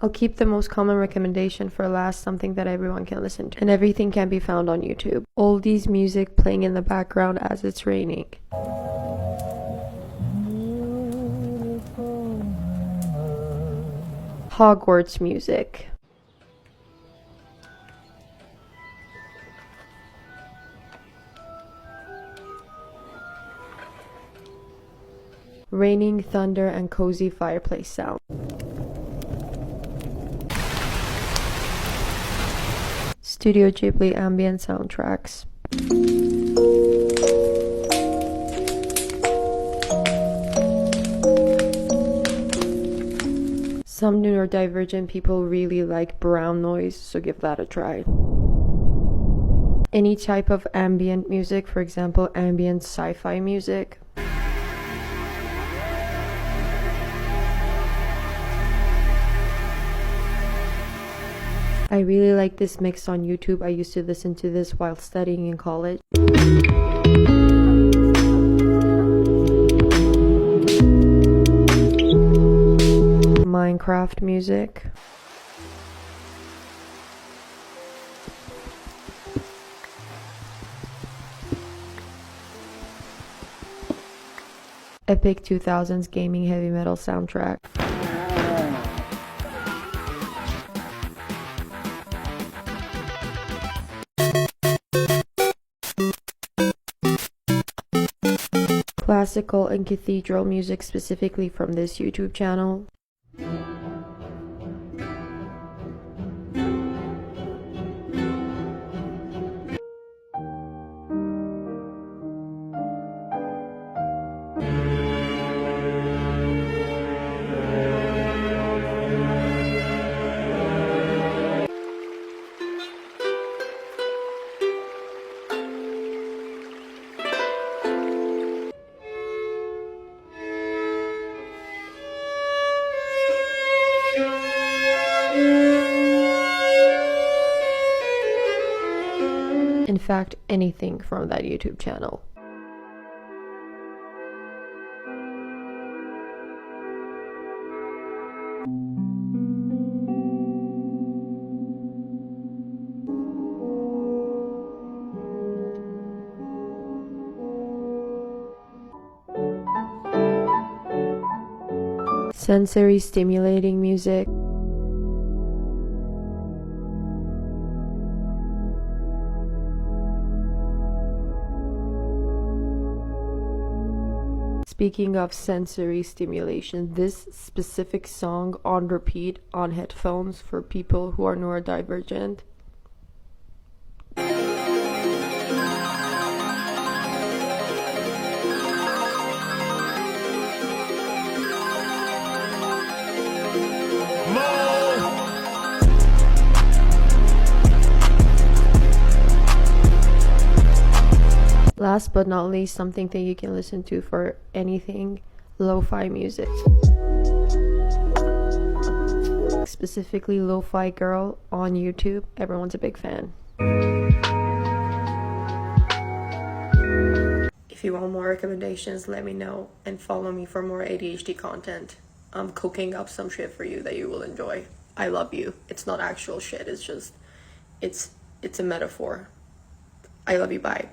I'll keep the most common recommendation for last, something that everyone can listen to. And everything can be found on YouTube. Oldies music playing in the background as it's raining. Hogwarts music. Raining thunder and cozy fireplace sound. Studio Ghibli ambient soundtracks. Some neurodivergent people really like brown noise, so give that a try. Any type of ambient music, for example, ambient sci-fi music. I really like this mix on YouTube. I used to listen to this while studying in college. Minecraft music. Epic 2000s gaming heavy metal soundtrack. Classical and cathedral music, specifically from this YouTube channel. In fact, anything from that YouTube channel. Sensory stimulating music. Speaking of sensory stimulation, this specific song on repeat on headphones for people who are neurodivergent. Last but not least, something that you can listen to for anything, lo-fi music. Specifically Lo-Fi Girl on YouTube. Everyone's a big fan. If you want more recommendations, let me know and follow me for more ADHD content. I'm cooking up some shit for you that you will enjoy. I love you. It's not actual shit, it's just, it's a metaphor. I love you, bye.